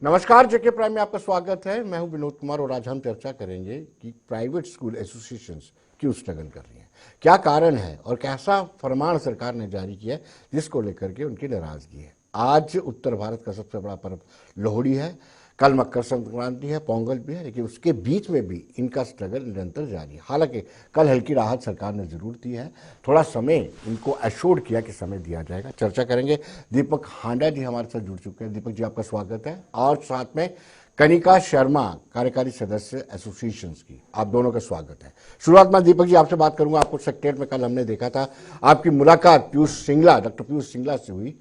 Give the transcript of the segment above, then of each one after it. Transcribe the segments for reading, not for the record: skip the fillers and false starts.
नमस्कार, जेके प्राइम में आपका स्वागत है। मैं हूं विनोद कुमार और आज हम चर्चा करेंगे कि प्राइवेट स्कूल एसोसिएशंस क्यों स्ट्रगल कर रही हैं, क्या कारण है और कैसा फरमान सरकार ने जारी किया है जिसको लेकर के उनकी नाराजगी है। आज उत्तर भारत का सबसे बड़ा पर्व लोहड़ी है, कल मकर संक्रांति है, पोंगल भी है, लेकिन उसके बीच में भी इनका स्ट्रगल निरंतर जारी है। हालांकि कल हल्की राहत सरकार ने जरूर दी है, थोड़ा समय इनको एश्योर्ड किया कि समय दिया जाएगा। चर्चा करेंगे। दीपक हांडा जी हमारे साथ जुड़ चुके हैं। दीपक जी, आपका स्वागत है। और साथ में कनिका शर्मा, कार्यकारी सदस्य एसोसिएशंस की, आप दोनों का स्वागत है। शुरुआत में दीपक जी आपसे बात करूंगा। आपको सेक्रेटरीट में कल हमने देखा था, आपकी मुलाकात डॉक्टर पीयूष सिंगला से हुई।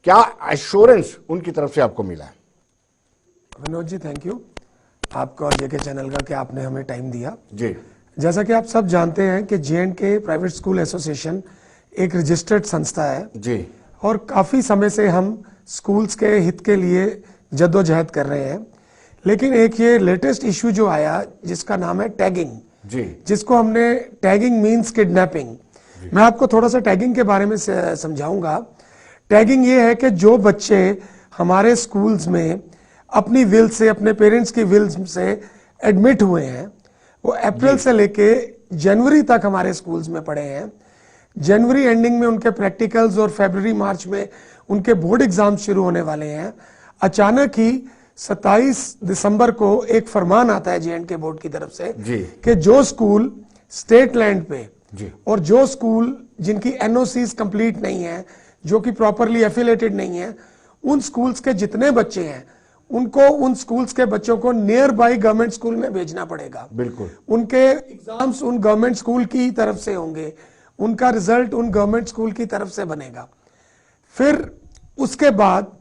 क्या एश्योरेंस उनकी तरफ से आपको मिला है? विनोद जी, थैंक यू आपका और जेके चैनल का कि आपने हमें टाइम दिया जी। जैसा कि आप सब जानते हैं कि जे&के प्राइवेट स्कूल एसोसिएशन एक रजिस्टर्ड संस्था है जी। और काफ़ी समय से हम स्कूल्स के हित के लिए जद्दोजहद कर रहे हैं। लेकिन एक ये लेटेस्ट इश्यू जो आया जिसका नाम है टैगिंग, जी। जिसको हमने टैगिंग मीन्स किडनैपिंग, मैं आपको थोड़ा सा टैगिंग के बारे में समझाऊंगा। टैगिंग ये है कि जो बच्चे हमारे स्कूल्स में अपनी विल से, अपने पेरेंट्स की विल से एडमिट हुए हैं, वो अप्रैल से लेके जनवरी तक हमारे स्कूल्स में पढ़े हैं। जनवरी एंडिंग में उनके प्रैक्टिकल्स और फरवरी मार्च में उनके बोर्ड एग्जाम शुरू होने वाले हैं। अचानक ही 27 दिसंबर को एक फरमान आता है जे&के बोर्ड की तरफ से कि जो स्कूल स्टेट लैंड पे और जो स्कूल जिनकी एनओसीज कंप्लीट नहीं है, जो कि प्रॉपरली एफिलेटेड नहीं है, उन स्कूल्स के जितने बच्चे हैं उनको, उन स्कूल्स के बच्चों को नियर बाई गवर्नमेंट स्कूल में भेजना पड़ेगा। बिल्कुल। उनके एग्जाम्स उन गवर्नमेंट स्कूल की तरफ से होंगे, उनका रिजल्ट उन गवर्नमेंट स्कूल की तरफ से बनेगा। फिर उसके बाद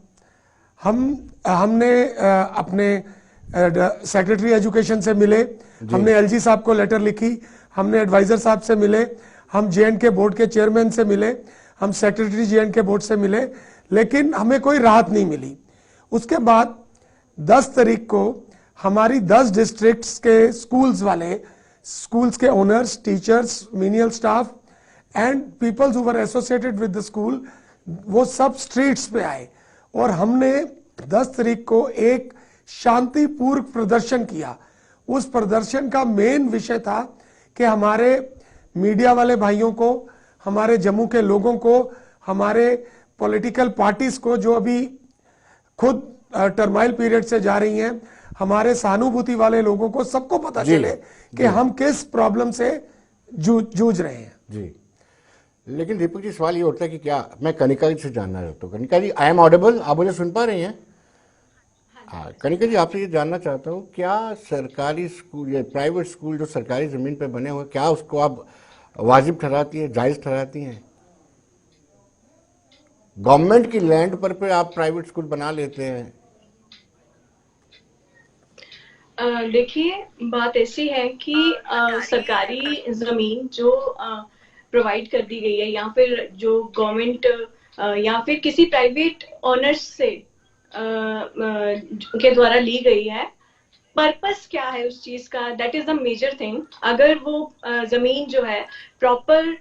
हमने अपने सेक्रेटरी एजुकेशन से मिले, हमने एलजी साहब को लेटर लिखी, हमने एडवाइजर साहब से मिले, हम जे&के बोर्ड के चेयरमैन से मिले, हम सेक्रेटरी जे&के बोर्ड से मिले, लेकिन हमें कोई राहत नहीं मिली। उसके बाद 10 तारीख को हमारी 10 डिस्ट्रिक्ट्स के स्कूल्स वाले, स्कूल्स के owners, teachers, menial staff and peoples who were associated with the school, वो सब स्ट्रीट्स पे आए और हमने 10 तारीख को एक शांतिपूर्ण प्रदर्शन किया। उस प्रदर्शन का मेन विषय था कि हमारे मीडिया वाले भाइयों को, हमारे जम्मू के लोगों को, हमारे पॉलिटिकल पार्टीज को जो अभी खुद टर्माइल पीरियड से जा रही हैं, हमारे सहानुभूति वाले लोगों को, सबको पता चले कि हम किस प्रॉब्लम से जूझ रहे हैं। जी। लेकिन दीपक जी, सवाल ये उठता है कि क्या, मैं कनिका जी से जानना चाहता हूँ। कनिका जी, आई एम ऑडिबल? आप मुझे सुन पा रही हैं? हाँ, कनिका जी, आपसे ये जानना चाहता हूँ, क्या सरकारी स्कूल या प्राइवेट स्कूल जो सरकारी जमीन पर बने हुए, क्या उसको आप वाजिब ठहराती हैं, जायज ठहराती हैं? गवर्नमेंट की लैंड पर आप प्राइवेट स्कूल बना लेते हैं। देखिए, बात ऐसी है कि सरकारी जमीन जो प्रोवाइड कर दी गई है या फिर जो गवर्नमेंट या फिर किसी प्राइवेट ऑनर्स से के द्वारा ली गई है, पर्पस क्या है उस चीज का, that is the major thing. अगर वो जमीन जो है प्रॉपर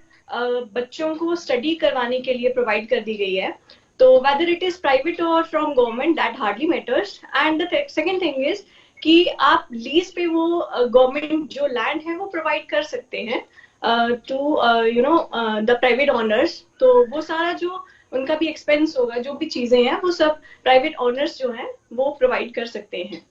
बच्चों को स्टडी करवाने के लिए प्रोवाइड कर दी गई है, तो वेदर इट इज प्राइवेट और from government, that hardly matters. And the second thing is कि आप लीज पे वो गवर्नमेंट जो लैंड है वो प्रोवाइड कर सकते हैं टू द प्राइवेट ऑनर्स। तो वो सारा जो उनका भी एक्सपेंस होगा, जो भी चीजें हैं, वो सब प्राइवेट ऑनर्स जो हैं वो प्रोवाइड कर सकते हैं।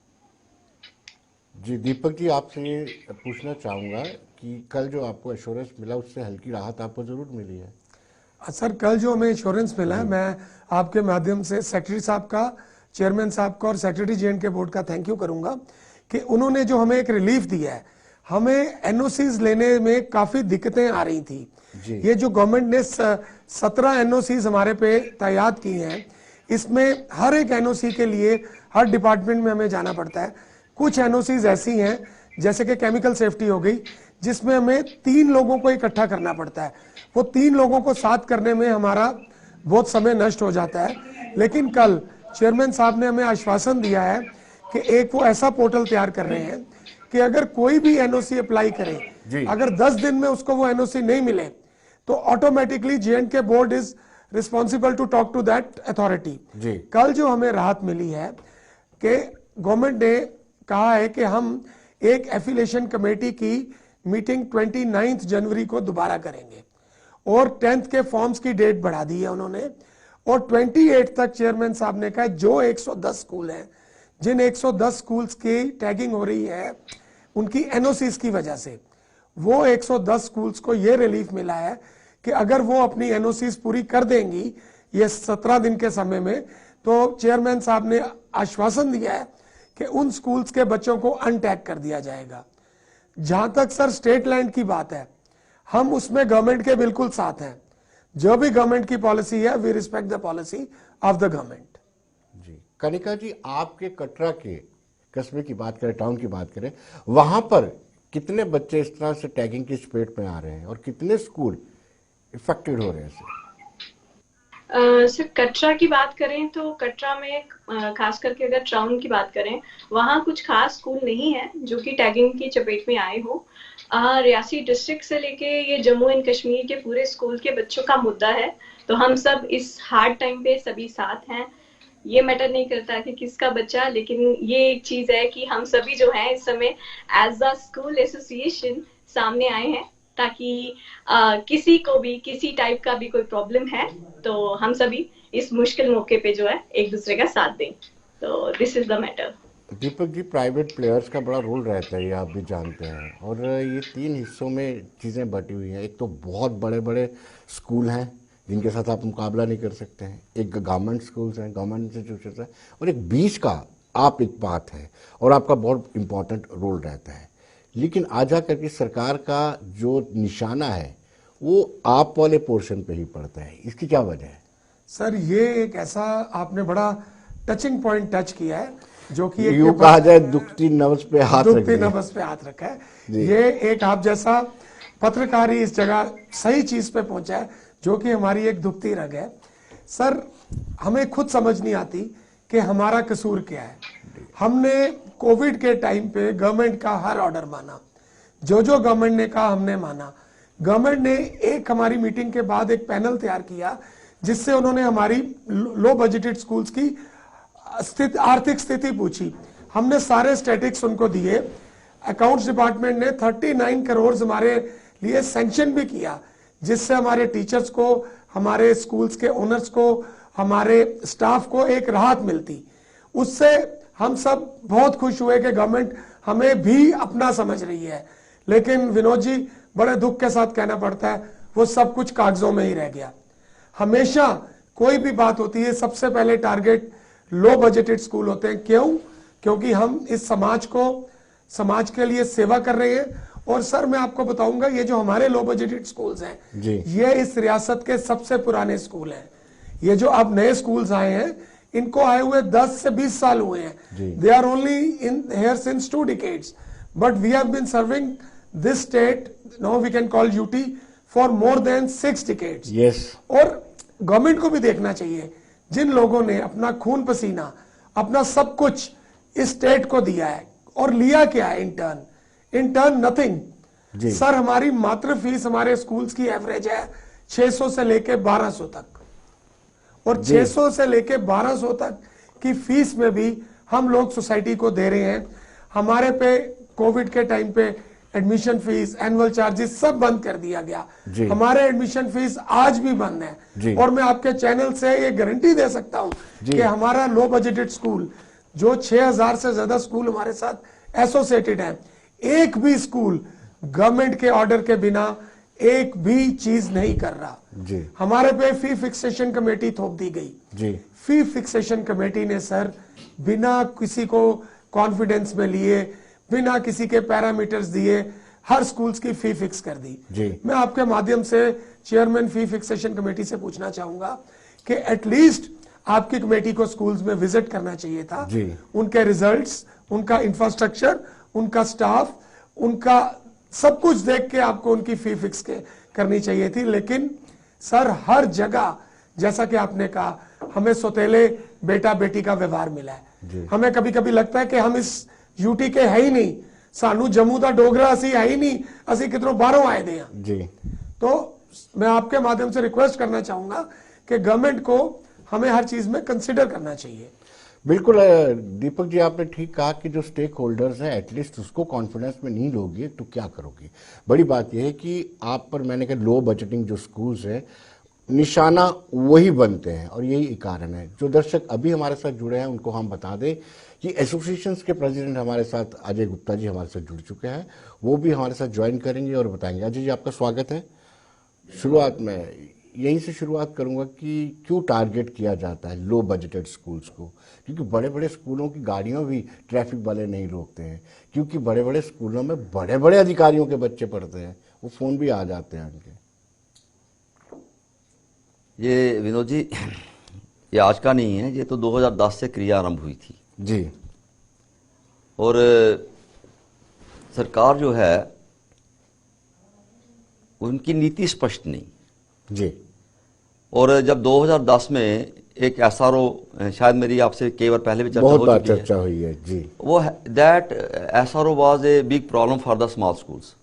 जी। दीपक जी, आपसे ये पूछना चाहूँगा कि कल जो आपको एश्योरेंस मिला उससे हल्की राहत आपको जरूर मिली है? सर, कल जो हमें इंश्योरेंस मिला है, मैं आपके माध्यम से सेक्रेटरी साहब का, चेयरमैन साहब का और सेक्रेटरी जे&के बोर्ड का थैंक यू करूंगा कि उन्होंने जो हमें एक रिलीफ दिया है। हमें एनओसीज लेने में काफी दिक्कतें आ रही थी। ये जो गवर्नमेंट ने 17 एनओसीज हमारे पे तैयार की हैं, इसमें हर एक एनओसी के लिए हर डिपार्टमेंट में हमें जाना पड़ता है। कुछ एनओसीज ऐसी हैं जैसे कि केमिकल सेफ्टी हो गई, जिसमें हमें 3 लोगों को इकट्ठा करना पड़ता है। वो 3 लोगों को साथ करने में हमारा बहुत समय नष्ट हो जाता है। लेकिन कल चेयरमैन साहब ने हमें आश्वासन दिया है कि एक वो ऐसा पोर्टल तैयार कर रहे हैं कि अगर कोई भी एनओसी अप्लाई करे, अगर 10 दिन में उसको वो एनओसी नहीं मिले, तो automatically J&K board is responsible to talk to that authority. कल जो हमें राहत मिली है, कि गवर्नमेंट ने कहा है कि हम एक एफिलिएशन कमेटी की मीटिंग 29 जनवरी को दोबारा करेंगे और 10th के फॉर्म्स की डेट बढ़ा दी है उन्होंने, और 28 तक चेयरमैन साहब ने कहा जो 110 स्कूल हैं, जिन 110 स्कूल्स की टैगिंग हो रही है उनकी एनओसीज की वजह से, वो 110 स्कूल्स को ये रिलीफ मिला है कि अगर वो अपनी एनओसीज पूरी कर देंगी ये 17 दिन के समय में, तो चेयरमैन साहब ने आश्वासन दिया है कि उन स्कूल्स के बच्चों को अनटैग कर दिया जाएगा। जहां तक सर स्टेट लैंड की बात है, हम उसमें गवर्नमेंट के बिल्कुल साथ हैं। जो भी गवर्नमेंट की पॉलिसी है, we respect the policy of the government. जी कनिका जी, आपके कटरा के कस्बे की बात करें, टाउन की बात करें, वहां पर कितने बच्चे इस तरह से टैगिंग की चपेट में आ रहे हैं और कितने स्कूल इफेक्टेड हो रहे हैं सर? सर कटरा की बात करें तो कटरा में खास करके अगर टाउन की बात करें, वहाँ कुछ खास स्कूल नहीं है जो कि टैगिंग की चपेट में आए हो। रियासी डिस्ट्रिक्ट से लेके ये जम्मू एंड कश्मीर के पूरे स्कूल के बच्चों का मुद्दा है, तो हम सब इस हार्ड टाइम पे सभी साथ हैं। ये मैटर नहीं करता कि किसका बच्चा, लेकिन ये एक चीज है कि हम सभी जो हैं इस समय एज अ स्कूल एसोसिएशन सामने आए हैं, ताकि किसी को भी किसी टाइप का भी कोई प्रॉब्लम है तो हम सभी इस मुश्किल मौके पे जो है एक दूसरे का साथ दें। तो this is the matter. Deepak ji, private players का बड़ा रोल रहता है, ये आप भी जानते हैं, और ये 3 हिस्सों में चीज़ें बटी हुई हैं। एक तो बहुत बड़े बड़े स्कूल हैं जिनके साथ आप मुकाबला नहीं कर सकते हैं, एक गवर्नमेंट स्कूल्स हैं, गवर्नमेंट इंस्टीट्यूशन है, और एक बीच का आप एक बात है और आपका बहुत इम्पोर्टेंट रोल रहता है। लेकिन आज जा करके सरकार का जो निशाना है वो आप वाले पोर्शन पे ही पड़ता है, इसकी क्या वजह है? सर ये एक ऐसा आपने बड़ा टचिंग पॉइंट टच किया है, जो कि यूं कहा जाए दुखती नब्ज पे हाथ रख दुखती दिया। नब्ज पे हाथ रखा है। ये एक आप जैसा पत्रकार ही इस जगह सही चीज पे पहुंचा है, जो कि हमारी एक दुखती रग है। सर हमें खुद समझ नहीं आती कि हमारा कसूर क्या है। हमने कोविड के टाइम पे गवर्नमेंट का हर ऑर्डर माना, जो जो गवर्नमेंट ने कहा हमने माना। गवर्नमेंट ने एक हमारी मीटिंग के बाद एक पैनल तैयार किया जिससे उन्होंने हमारी लो बजटेड स्कूल्स की आर्थिक स्थिति पूछी। हमने सारे स्टैटिक्स उनको दिए। अकाउंट्स डिपार्टमेंट ने 39 करोड़ हमारे लिए सैंक्शन भी किया, जिससे हमारे टीचर्स को, हमारे स्कूल्स के ओनर्स को, हमारे स्टाफ को एक राहत मिलती। उससे हम सब बहुत खुश हुए कि गवर्नमेंट हमें भी अपना समझ रही है। लेकिन विनोद जी, बड़े दुख के साथ कहना पड़ता है, वो सब कुछ कागजों में ही रह गया। हमेशा कोई भी बात होती है, सबसे पहले टारगेट लो बजटेड स्कूल होते हैं। क्यों? क्योंकि हम इस समाज के लिए सेवा कर रहे हैं। और सर मैं आपको बताऊंगा, ये जो हमारे लो बजटेड स्कूल्स हैं जी। ये इस रियासत के सबसे पुराने स्कूल हैं। ये जो अब नए स्कूल्स आए हैं, इनको आए हुए 10 से 20 साल हुए हैं। They are only in here since 2 decades, but we have been serving this state, now we can call UT, for more than 6 decades। Yes. और गवर्नमेंट को भी देखना चाहिए, जिन लोगों ने अपना खून पसीना, अपना सब कुछ इस स्टेट को दिया है, और लिया क्या है इन टर्न नथिंग। सर हमारी मात्र फीस हमारे स्कूल्स की एवरेज है 600 से लेके 1200 तक, और 600 से लेके 1200 तक की फीस में भी हम लोग सोसाइटी को दे रहे हैं। हमारे पे कोविड के टाइम पे एडमिशन फीस, एनुअल चार्जेस सब बंद कर दिया गया। हमारे एडमिशन फीस आज भी बंद है। और मैं आपके चैनल से ये गारंटी दे सकता हूं कि हमारा लो बजटेड स्कूल, जो 6000 से ज्यादा स्कूल हमारे साथ एसोसिएटेड हैं, एक भी स्कूल गवर्नमेंट के ऑर्डर के बिना एक भी चीज नहीं कर रहा। हमारे पे फी फिक्सेशन कमेटी थोप दी गई। फी फिक्सेशन कमेटी ने सर बिना किसी को कॉन्फिडेंस में लिए, बिना किसी के पैरामीटर्स दिए, हर स्कूल्स की फी फिक्स कर दी। मैं आपके माध्यम से चेयरमैन फी फिक्सेशन कमेटी से पूछना चाहूंगा कि एटलीस्ट आपकी कमेटी को स्कूल्स में विजिट करना चाहिए था। उनके रिजल्ट्स, उनका इंफ्रास्ट्रक्चर, उनका स्टाफ, उनका सब कुछ देख के आपको उनकी फी फिक्स करनी चाहिए थी। लेकिन सर हर जगह, जैसा कि आपने कहा, हमें सौतेले बेटा बेटी का व्यवहार मिला है। हमें कभी कभी लगता है कि हम इस यूटी के है ही नहीं, सानू जम्मू का डोगरा असी है ही नहीं, असी कितनों बाहरों आए दे हैं। तो मैं आपके माध्यम से रिक्वेस्ट करना चाहूंगा कि गवर्नमेंट को हमें हर चीज में कंसिडर करना चाहिए। बिल्कुल दीपक जी, आपने ठीक कहा कि जो स्टेक होल्डर्स हैं एटलीस्ट उसको कॉन्फिडेंस में नहीं लोगे तो क्या करोगे। बड़ी बात यह है कि आप पर मैंने कहा लो बजटिंग जो स्कूल्स हैं निशाना वही बनते हैं और यही कारण है। जो दर्शक अभी हमारे साथ जुड़े हैं उनको हम बता दें कि एसोसिएशंस के प्रेसिडेंट हमारे साथ अजय गुप्ता जी हमारे साथ जुड़ चुके हैं, वो भी हमारे साथ ज्वाइन करेंगे और बताएंगे। अजय जी, आपका स्वागत है। शुरुआत में यहीं से शुरुआत करूंगा कि क्यों टारगेट किया जाता है लो बजटेड स्कूल्स को, क्योंकि बड़े बड़े स्कूलों की गाड़ियां भी ट्रैफिक वाले नहीं रोकते हैं, क्योंकि बड़े बड़े स्कूलों में बड़े बड़े अधिकारियों के बच्चे पढ़ते हैं, वो फोन भी आ जाते हैं उनके। ये विनोद जी, ये आज का नहीं है, ये तो 2010 से क्रिया आरंभ हुई थी जी। और सरकार जो है उनकी नीति स्पष्ट नहीं जी। और जब 2010 में एक एसआरओ, शायद मेरी आपसे कई बार पहले भी चर्चा बहुत हो बार चुकी है, चर्चा हुई है जी। वो that SRO was a big problem for the small schools.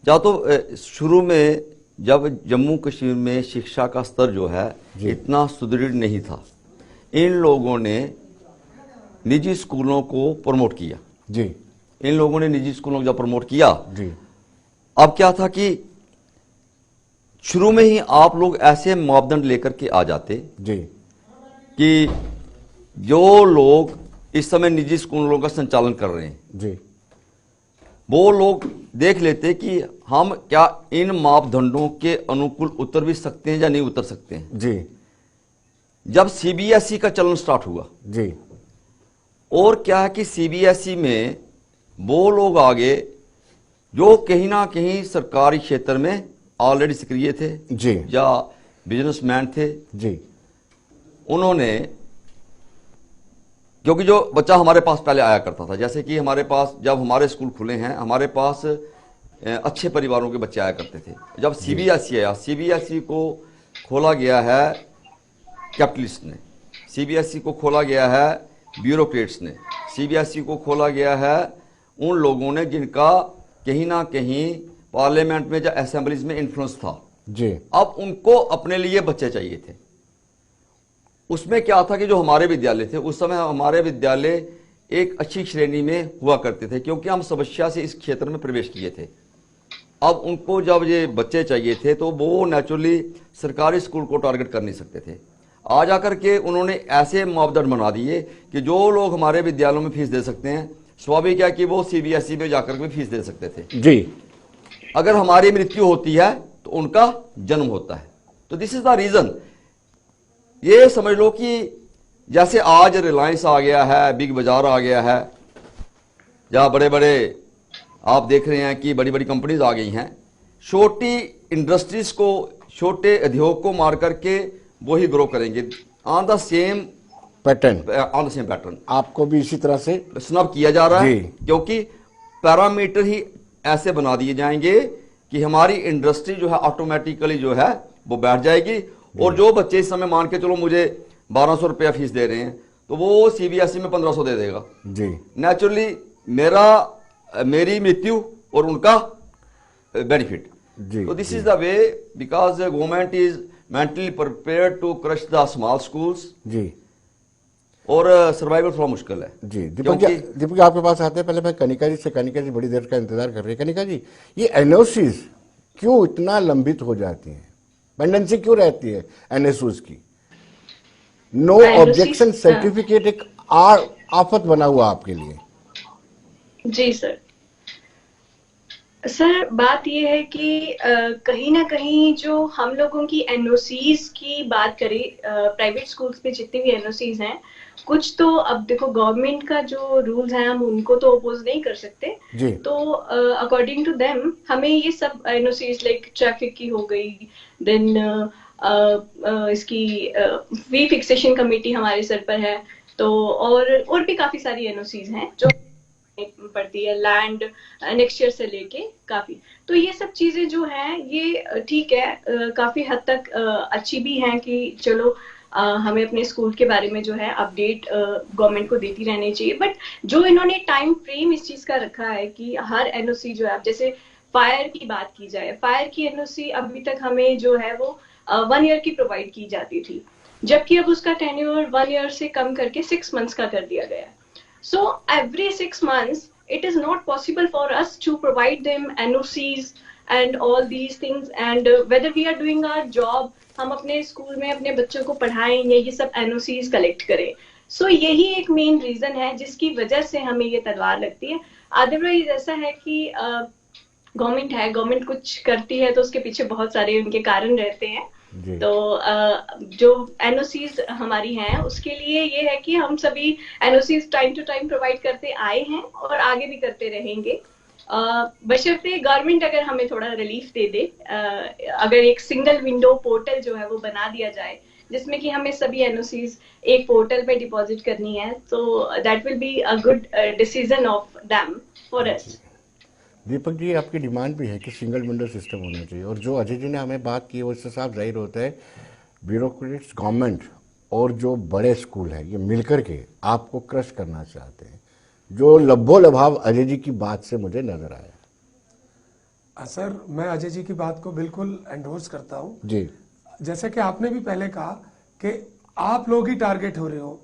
जब तो शुरू में जब जम्मू कश्मीर में शिक्षा का स्तर जो है इतना सुदृढ़ नहीं था, इन लोगों ने निजी स्कूलों को प्रमोट किया जी। इन लोगों ने निजी स्कूलों को जब प्रमोट किया, जी। अब क्या था कि शुरू में ही आप लोग ऐसे मापदंड लेकर के आ जाते जी। कि जो लोग इस समय निजी स्कूलों का संचालन कर रहे हैं जी। वो लोग देख लेते कि हम क्या इन मापदंडों के अनुकूल उतर भी सकते हैं या नहीं उतर सकते हैं। जी। जब सीबीएसई का चलन स्टार्ट हुआ, जी। और क्या है कि सीबीएसई में वो लोग आगे जो कहीं ना कहीं सरकारी क्षेत्र में ऑलरेडी सक्रिय थे जी। या बिजनेसमैन थे, जी। उन्होंने, क्योंकि जो बच्चा हमारे पास पहले आया करता था, जैसे कि हमारे पास जब हमारे स्कूल खुले हैं, हमारे पास अच्छे परिवारों के बच्चे आया करते थे। जब सीबीएसई आया, सीबीएसई को खोला गया है कैपिटलिस्ट ने, सीबीएसई को खोला गया है ब्यूरोक्रेट्स ने, सीबीएसई को खोला गया है उन लोगों ने जिनका कहीं ना कहीं पार्लियामेंट में या असेंबलीज में इन्फ्लुएंस था जी। अब उनको अपने लिए बच्चे चाहिए थे। उसमें क्या था कि जो हमारे विद्यालय थे उस समय, हमारे विद्यालय एक अच्छी श्रेणी में हुआ करते थे क्योंकि हम समस्या से इस क्षेत्र में प्रवेश किए थे। अब उनको जब ये बच्चे चाहिए थे तो वो नेचुरली सरकारी स्कूल को टारगेट कर नहीं सकते थे। आ जाकर के उन्होंने ऐसे मापदंड बना दिए कि जो लोग हमारे विद्यालयों में फीस दे सकते हैं, स्वाभाविक है कि वो सीबीएसई में जाकर के फीस दे सकते थे। जी। अगर हमारी मृत्यु होती है तो उनका जन्म होता है। तो दिस इज द रीजन। ये समझ लो कि जैसे आज रिलायंस आ गया है, बिग बाजार आ गया है, जहां बड़े बड़े आप देख रहे हैं कि बड़ी बड़ी कंपनीज आ गई हैं, छोटी इंडस्ट्रीज को, छोटे उद्योग को मार करके वही ग्रो करेंगे ऑन द सेम पैटर्न। आपको भी इसी तरह से स्नब किया जा रहा है जी। क्योंकि पैरामीटर ही ऐसे बना दिए जाएंगे कि हमारी इंडस्ट्री जो है ऑटोमेटिकली जो है वो बैठ जाएगी। और जो बच्चे इस समय मान के चलो मुझे 1200 रुपया फीस दे रहे हैं तो वो सीबीएसई में 1500 दे देगा जी। नेचुरली मेरी मृत्यु और उनका बेनिफिट। जी। तो this is the way, because government is mentally prepared to crush the small schools. जी। और सर्वाइवल थोड़ा मुश्किल है जी। दीपक जी आपके पास आते हैं, पहले मैं कनिका जी से, कनिका जी बड़ी देर का इंतजार कर रही है। कनिका जी, ये एनओसीज क्यों इतना लंबित हो जाती हैं, पेंडेंसी क्यों रहती है एनएसयूज की? नो ऑब्जेक्शन सर्टिफिकेट एक आफत बना हुआ आपके लिए। जी सर। सर बात ये है कि कहीं ना कहीं जो हम लोगों की एनओसीज की बात करें, प्राइवेट स्कूल्स में जितनी भी एनओसीज हैं, कुछ तो अब देखो गवर्नमेंट का जो रूल्स हैं हम उनको तो अपोज नहीं कर सकते जी। तो अकॉर्डिंग टू देम हमें ये सब एनओसीज लाइक ट्रैफिक की हो गई, देन इसकी फी फिक्सेशन कमेटी हमारे सर पर है, तो और भी काफी सारी एनओसीज हैं जो पड़ती है, लैंड नेक्स्ट से लेके काफी। तो ये सब चीजें जो हैं ये ठीक है, काफी हद तक अच्छी भी हैं कि चलो हमें अपने स्कूल के बारे में जो है अपडेट गवर्नमेंट को देती रहनी चाहिए। बट जो इन्होंने टाइम फ्रेम इस चीज का रखा है कि हर एनओसी जो है, जैसे फायर की बात की जाए, फायर की एनओसी अभी तक हमें जो है वो 1 ईयर की प्रोवाइड की जाती थी, जबकि अब उसका टेन्योर 1 ईयर से कम करके 6 मंथ्स का कर दिया गया है. So every 6 months, it is not possible for us to provide them NOCs and all these things. And whether we are doing our job, हम अपने स्कूल में अपने बच्चों को पढ़ाएं या ये सब NOCs कलेक्ट करें. So यही एक मेन रीजन है जिसकी वजह से हमें ये तलवार लगती है. अदरवाइज ऐसा है कि गवर्नमेंट है, गवर्नमेंट कुछ करती है तो उसके पीछे बहुत सारे उनके कारण रहते हैं. तो जो एनओसीज हमारी हैं उसके लिए ये है कि हम सभी NOCs time to time provide करते आए हैं और आगे भी करते रहेंगे. बशर्ते गवर्नमेंट अगर हमें थोड़ा रिलीफ दे दे, अगर एक सिंगल विंडो पोर्टल जो है वो बना दिया जाए जिसमें कि हमें सभी एनओसीज एक पोर्टल पे डिपॉजिट करनी है, तो that will be a good decision of them for us. Deepak ji, आपकी डिमांड भी है कि सिंगल विंडो सिस्टम होना चाहिए, और जो अजय जी ने हमें बात की है उससे साफ जाहिर होता है ब्यूरोक्रेट्स, गवर्नमेंट और जो बड़े स्कूल हैं ये मिलकर के आपको क्रश करना चाहते हैं, जो लब्बो लभाव अजय जी की बात से मुझे नजर आया. सर, मैं अजय जी की बात को बिल्कुल एंडोर्स करता हूँ जी. जैसे कि आपने भी पहले कहा कि आप लोग ही टारगेट हो रहे हो,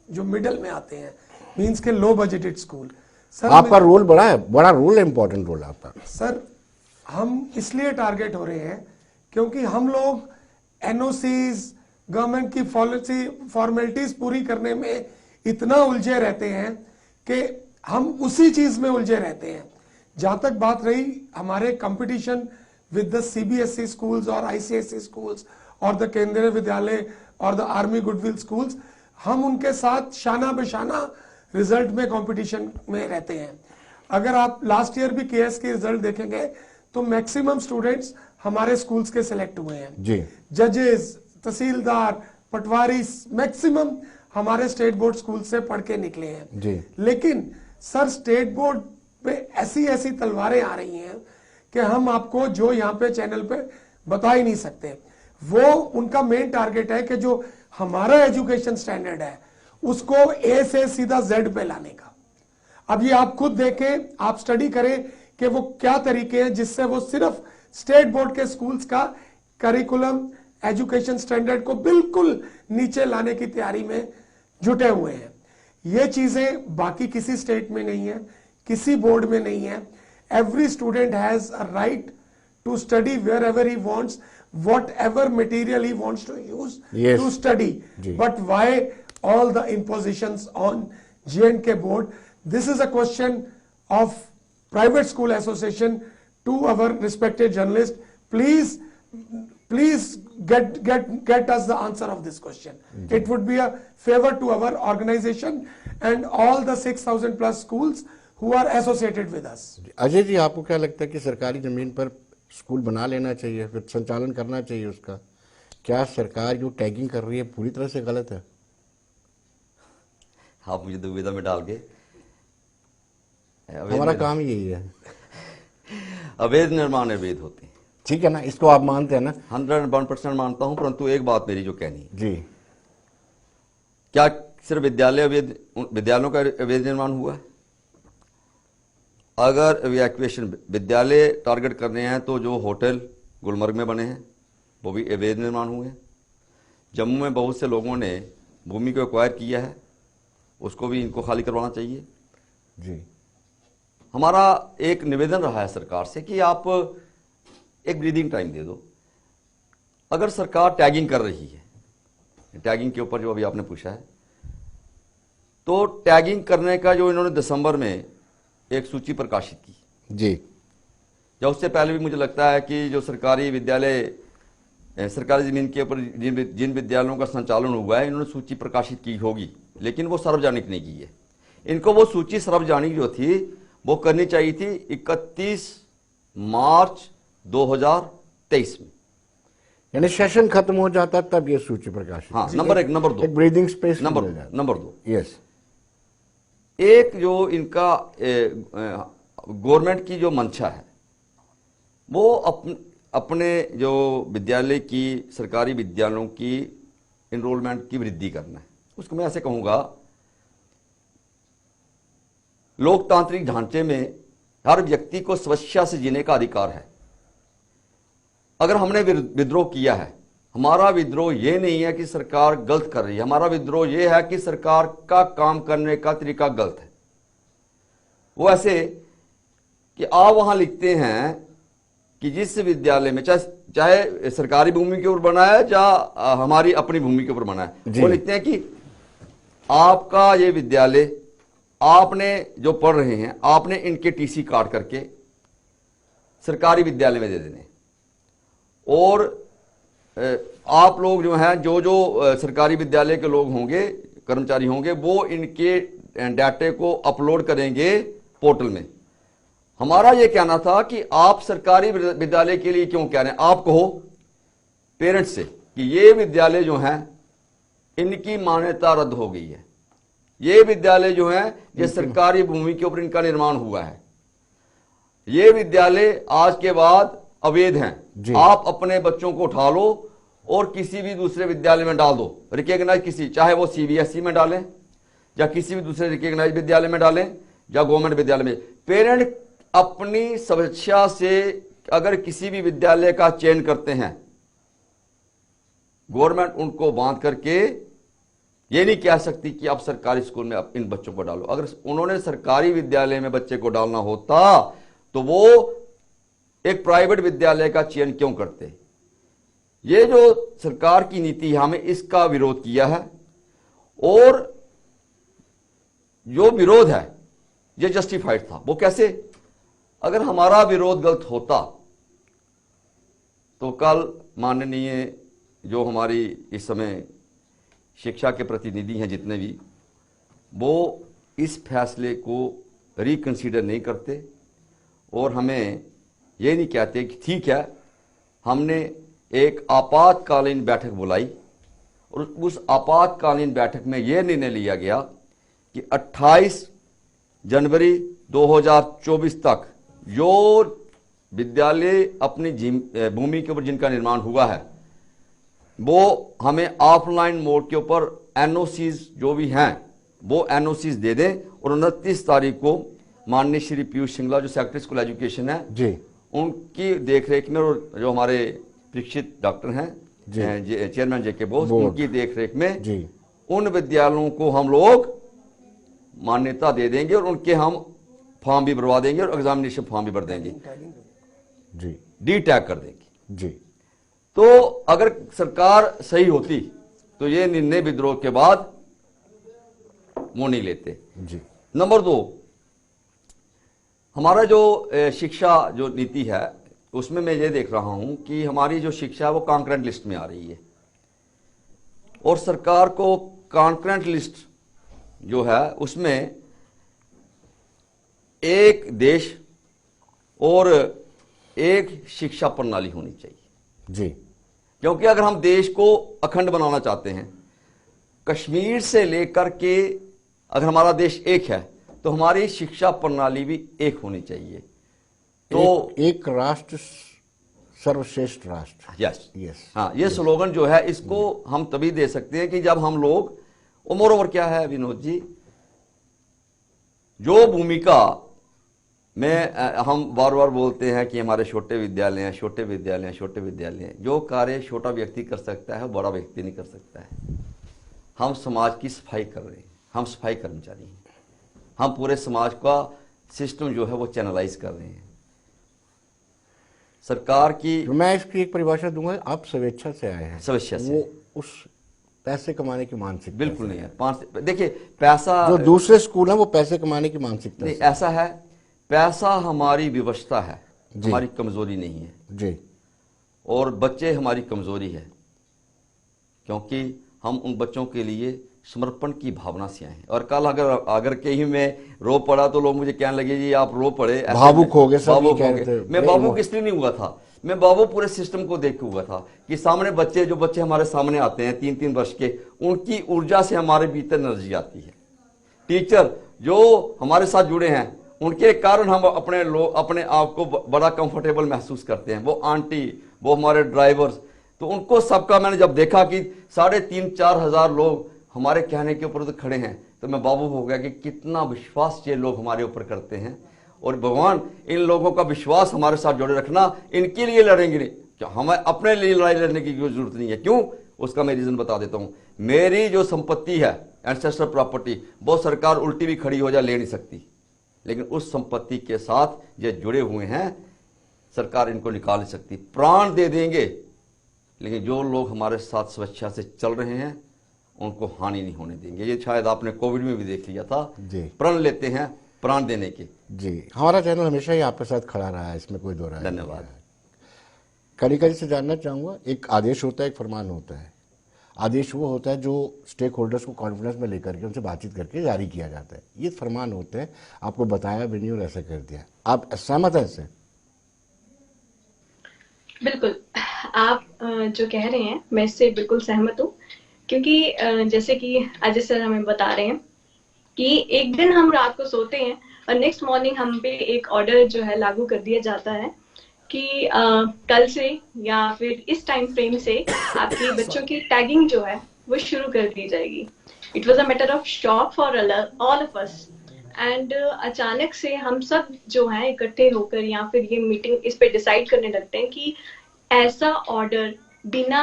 जो मिडल में आते हैं, मींस के लो बजटेड स्कूल. सर, आपका रोल बड़ा है, बड़ा रोल है, इंपॉर्टेंट रोल है आपका. सर, हम इसलिए टारगेट हो रहे हैं क्योंकि हम लोग एनओसीज, गवर्नमेंट की फॉर्मेलिटीज पूरी करने में इतना उलझे रहते हैं कि हम उसी चीज में उलझे रहते हैं. जहां तक बात रही हमारे competition with the CBSE schools और आईसीएसई स्कूल्स और द केंद्रीय विद्यालय और द आर्मी गुडविल स्कूल्स, हम उनके साथ शाना बेशाना रिजल्ट में कंपटीशन में रहते हैं. अगर आप लास्ट ईयर भी केएस के रिजल्ट देखेंगे तो मैक्सिमम स्टूडेंट्स हमारे स्कूल्स के सिलेक्ट हुए हैं जी. जजेस, तहसीलदार, पटवारी, मैक्सिमम हमारे स्टेट बोर्ड स्कूल से पढ़ के निकले हैं जी. लेकिन सर, स्टेट बोर्ड पे ऐसी ऐसी तलवारें आ रही हैं कि हम आपको जो यहाँ पे चैनल पे बता ही नहीं सकते. वो उनका मेन टारगेट है कि जो हमारा एजुकेशन स्टैंडर्ड है उसको ए से सीधा जेड पे लाने का. अब ये आप खुद देखें, आप स्टडी करें कि वो क्या तरीके हैं जिससे वो सिर्फ स्टेट बोर्ड के स्कूल्स का करिकुलम, एजुकेशन स्टैंडर्ड को बिल्कुल नीचे लाने की तैयारी में जुटे हुए हैं. ये चीजें बाकी किसी स्टेट में नहीं है, किसी बोर्ड में नहीं है. Every student has a right to study wherever he wants, whatever material he wants to use Yes. to study. जी. But why all the impositions on J&K board? This is a question of private school association to our respected journalist. Please get us the answer of this question. It would be a favor to our organization and all the 6,000 plus schools who are associated with us. Ajay ji, आपको क्या लगता है कि सरकारी जमीन पर school बना लेना चाहिए, फिर संचालन करना चाहिए उसका? क्या सरकार जो टैगिंग कर रही है पूरी तरह से गलत है? आप मुझे दुविधा में डाल के, हमारा काम ही यही है. अवैध निर्माण अवैध होते हैं, ठीक है ना, इसको आप मानते हैं ना? 101% मानता हूं, परंतु एक बात मेरी जो कहनी है, जी. क्या सिर्फ विद्यालयों का अवैध निर्माण हुआ है? अगर इवैक्यूएशन विद्यालय टारगेट कर रहे हैं तो जो होटल गुलमर्ग में बने हैं वो भी अवैध निर्माण हुए हैं. जम्मू में बहुत से लोगों ने भूमि को एक्वायर किया है, उसको भी इनको खाली करवाना चाहिए. जी. हमारा एक निवेदन रहा है सरकार से कि आप एक ब्रीदिंग टाइम दे दो. अगर सरकार टैगिंग कर रही है, टैगिंग के ऊपर जो अभी आपने पूछा है, तो टैगिंग करने का जो इन्होंने दिसंबर में एक सूची प्रकाशित की जी. या उससे पहले भी मुझे लगता है कि जो सरकारी विद्यालय, सरकारी जमीन के ऊपर जिन विद्यालयों का संचालन हुआ है, इन्होंने सूची प्रकाशित की होगी, लेकिन वो सार्वजनिक नहीं की है. इनको वो सूची सार्वजनिक जो थी वो करनी चाहिए थी 31 मार्च 2023 में. यानी सेशन खत्म हो जाता तब ये सूची प्रकाशित. हाँ, नंबर एक. नंबर दो, एक ब्रीदिंग स्पेस. नंबर दो, यस. एक जो इनका गवर्नमेंट की जो मंशा है वो अपने जो विद्यालय की, सरकारी विद्यालयों की इनरोलमेंट की वृद्धि करना है. उसको मैं ऐसे कहूंगा, लोकतांत्रिक ढांचे में हर व्यक्ति को स्वेच्छा से जीने का अधिकार है. अगर हमने विद्रोह किया है हमारा विद्रोह ये नहीं है कि सरकार गलत कर रही है, हमारा विद्रोह ये है कि सरकार का काम करने का तरीका गलत है। वो ऐसे कि आप वहां लिखते हैं कि जिस विद्यालय में चाहे सरकारी भूमि के ऊपर बना है या हमारी अपनी भूमि के ऊपर बना है, वो लिखते हैं कि आपका ये विद्यालय, आपने जो पढ़ रहे हैं, आपने इनके टीसी काट करके सरकारी विद्यालय में दे देने, और आप लोग जो हैं, जो सरकारी विद्यालय के लोग होंगे, कर्मचारी होंगे, वो इनके डाटे को अपलोड करेंगे पोर्टल में। हमारा ये कहना था कि आप सरकारी विद्यालय के लिए क्यों कह रहे हैं, आप कहो पेरेंट्स से कि ये विद्यालय जो हैं इनकी मान्यता रद्द हो गई है, ये विद्यालय जो है ये सरकारी भूमि के ऊपर इनका निर्माण हुआ है, ये विद्यालय आज के बाद अवैध हैं, आप अपने बच्चों को उठा लो और किसी भी दूसरे विद्यालय में डाल दो, रिकॉग्नाइज किसी, चाहे वो सीबीएसई में डालें या किसी भी दूसरे रिकॉग्नाइज विद्यालय में डालें या गवर्नमेंट विद्यालय में। पेरेंट अपनी स्वेच्छा से अगर किसी भी विद्यालय का चयन करते हैं, गवर्नमेंट उनको बांध करके ये नहीं कह सकती कि आप सरकारी स्कूल में इन बच्चों को डालो। अगर उन्होंने सरकारी विद्यालय में बच्चे को डालना होता तो वो एक प्राइवेट विद्यालय का चयन क्यों करते। ये जो सरकार की नीति है, हमें इसका विरोध किया है, और जो विरोध है ये जस्टिफाइड था। वो कैसे? अगर हमारा विरोध गलत होता तो कल माननीय जो हमारी इस समय शिक्षा के प्रतिनिधि हैं जितने भी, वो इस फैसले को रिकंसीडर नहीं करते और हमें ये नहीं कहते कि ठीक है, हमने एक आपातकालीन बैठक बुलाई और उस आपातकालीन बैठक में यह निर्णय लिया गया कि 28 जनवरी 2024 तक जो विद्यालय अपनी भूमि के ऊपर जिनका निर्माण हुआ है, वो हमें ऑफलाइन मोड के ऊपर एनओसीज जो भी हैं वो एनओसीज दे दें, और 29 तारीख को माननीय श्री पीयूष सिंगला जो सेक्रेटरी स्कूल एजुकेशन है जी, उनकी देखरेख में, और जो हमारे परीक्षित डॉक्टर हैं चेयरमैन जेके बोस, उनकी देखरेख में जी, उन विद्यालयों को हम लोग मान्यता दे देंगे और उनके हम फॉर्म भी भरवा देंगे और एग्जामिनेशन फॉर्म भी भर देंगे जी, डी टैग कर देंगे जी। तो अगर सरकार सही होती तो ये निर्णय विद्रोह के बाद वो नहीं लेते जी। नंबर 2, हमारा जो शिक्षा जो नीति है उसमें मैं ये देख रहा हूं कि हमारी जो शिक्षा है वो कॉन्करेंट लिस्ट में आ रही है, और सरकार को कॉन्करेंट लिस्ट जो है उसमें एक देश और एक शिक्षा प्रणाली होनी चाहिए जी। क्योंकि अगर हम देश को अखंड बनाना चाहते हैं, कश्मीर से लेकर के अगर हमारा देश एक है तो हमारी शिक्षा प्रणाली भी एक होनी चाहिए। तो एक राष्ट्र सर्वश्रेष्ठ राष्ट्र, यस यस, हाँ, ये स्लोगन जो है इसको हम तभी दे सकते हैं कि जब हम लोग, और मोरोवर क्या है विनोद जी, जो भूमिका में हम बार बार बोलते हैं कि हमारे छोटे विद्यालय हैं, छोटे विद्यालय हैं, छोटे विद्यालय हैं, जो कार्य छोटा व्यक्ति कर सकता है बड़ा व्यक्ति नहीं कर सकता है। हम समाज की सफाई कर रहे हैं, हम सफाई कर्मचारी हैं, हम पूरे समाज का सिस्टम जो है वो चैनलाइज कर रहे हैं। सरकार की, मैं इसकी एक परिभाषा दूंगा, आप स्वेच्छा से आए हैं, स्वेच्छा से, वो उस पैसे कमाने की मानसिकता बिल्कुल नहीं है। देखिए पैसा, जो दूसरे स्कूल हैं वो पैसे कमाने की मानसिकता नहीं, ऐसा है, पैसा हमारी व्यवस्था है, हमारी कमजोरी नहीं है जी, और बच्चे हमारी कमजोरी है, क्योंकि हम उन बच्चों के लिए समर्पण की भावना से आए हैं। और कल अगर कहीं में रो पड़ा तो लोग मुझे कहने लगे जी आप रो पड़े, भावुक हो गए, मैं भावुक इसलिए नहीं हुआ था, मैं बाबू पूरे सिस्टम को देख के हुआ था कि सामने बच्चे, जो बच्चे हमारे सामने आते हैं 3-3 वर्ष के, उनकी ऊर्जा से हमारे भीतर एनर्जी आती है। टीचर जो हमारे साथ जुड़े हैं उनके कारण हम अपने आप को बड़ा कंफर्टेबल महसूस करते हैं। वो आंटी, वो हमारे ड्राइवर्स, तो उनको सबका मैंने जब देखा कि 3,500-4 हजार लोग हमारे कहने के ऊपर तो खड़े हैं, तो मैं बाबू हो गया कि कितना विश्वास ये लोग हमारे ऊपर करते हैं, और भगवान इन लोगों का विश्वास हमारे साथ जोड़े रखना, इनके लिए लड़ेंगे नहीं, क्या हमें अपने लिए लड़ाई लड़ने की कोई जरूरत नहीं है। क्यों? उसका मैं रीजन बता देता हूं। मेरी जो संपत्ति है, एंसेस्टर प्रॉपर्टी, वो सरकार उल्टी भी खड़ी हो जाए ले नहीं सकती, लेकिन उस संपत्ति के साथ ये जुड़े हुए हैं, सरकार इनको निकाल नहीं सकती। प्राण दे देंगे, लेकिन जो लोग हमारे साथ स्वेच्छा से चल रहे हैं उनको हानि नहीं होने देंगे। ये शायद आपने कोविड में भी देख लिया था, जी। प्रण लेते हैं प्राण देने के। जी, हमारा चैनल हमेशा ही आपके साथ खड़ा रहा है, इसमें कोई दो राय नहीं धन्यवाद। है। कनिका जी से जानना चाहूँगा, एक आदेश होता है, एक फरमान होता है। आदेश वो होता है जो स्टेक होल्डर्स को कॉन्फिडेंस में लेकर के उनसे बातचीत करके जारी किया जाता है। ये फरमान होते हैं, आपको बताया भी नहीं और ऐसा कर दिया। आप सहमत हैं इससे? बिल्कुल, आप जो कह रहे हैं मैं इससे बिल्कुल सहमत हूँ, क्योंकि जैसे कि अजय सर हमें बता रहे हैं कि एक दिन हम रात को सोते हैं और नेक्स्ट मॉर्निंग हम पे एक ऑर्डर जो है लागू कर दिया जाता है कि कल से या फिर इस टाइम फ्रेम से आपके बच्चों की टैगिंग जो है वो शुरू कर दी जाएगी। It was a matter of shock for all of us, and अचानक से हम सब जो हैं इकट्ठे होकर या फिर ये मीटिंग इस पे डिसाइड करने लगते हैं कि ऐसा ऑर्डर बिना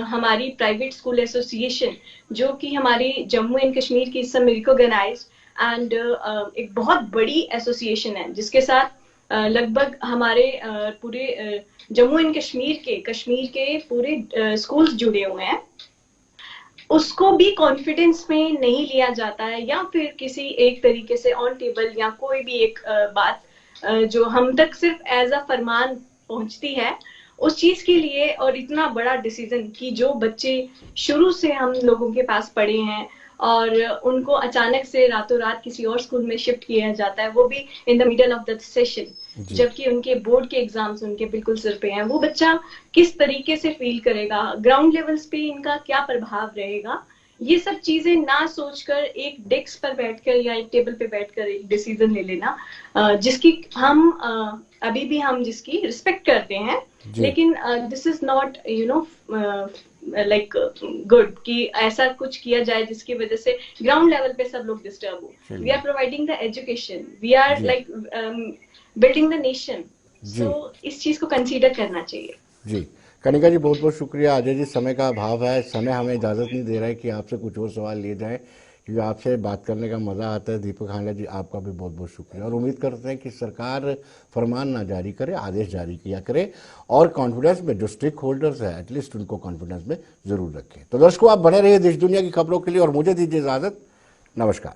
हमारी प्राइवेट स्कूल एसोसिएशन, जो कि हमारी जम्मू एंड कश्मीर की इस समय रिकॉग्नाइज्ड एंड एक बहुत बड़ी एसोसिएशन है, जिसके साथ लगभग हमारे पूरे जम्मू एंड कश्मीर के पूरे स्कूल्स जुड़े हुए हैं, उसको भी कॉन्फिडेंस में नहीं लिया जाता है, या फिर किसी एक तरीके से ऑन टेबल या कोई भी एक बात जो हम तक सिर्फ एज अ फरमान पहुंचती है उस चीज के लिए। और इतना बड़ा डिसीजन कि जो बच्चे शुरू से हम लोगों के पास पढ़े हैं और उनको अचानक से रातों रात किसी और स्कूल में शिफ्ट किया जाता है, वो भी in the middle of the session, जबकि उनके बोर्ड के एग्जाम्स उनके बिल्कुल सिर पे हैं। वो बच्चा किस तरीके से फील करेगा, ग्राउंड लेवल्स पे इनका क्या प्रभाव रहेगा, ये सब चीजें ना सोचकर एक डेस्क पर बैठकर या एक टेबल पे बैठकर एक डिसीजन ले लेना, जिसकी हम अभी भी हम जिसकी रिस्पेक्ट करते हैं, लेकिन this is not like good कि ऐसा कुछ किया जाए जिसकी वजह से ग्राउंड लेवल पे सब लोग डिस्टर्ब हो। We are providing the education, we are like building the nation, so इस चीज को कंसीडर करना चाहिए। जी, कनिका जी बहुत बहुत शुक्रिया। अजय जी, समय का अभाव है, समय हमें इजाज़त नहीं दे रहा है कि आपसे कुछ और सवाल लिए जाएं, क्योंकि आपसे बात करने का मज़ा आता है। दीपक हांडा जी, आपका भी बहुत बहुत शुक्रिया, और उम्मीद करते हैं कि सरकार फरमान ना जारी करे, आदेश जारी किया करे, और कॉन्फिडेंस में जो स्टेक होल्डर्स है एटलीस्ट उनको कॉन्फिडेंस में ज़रूर रखें। तो दर्शकों, आप बने रहिए देश दुनिया की खबरों के लिए और मुझे दीजिए इजाज़त। नमस्कार।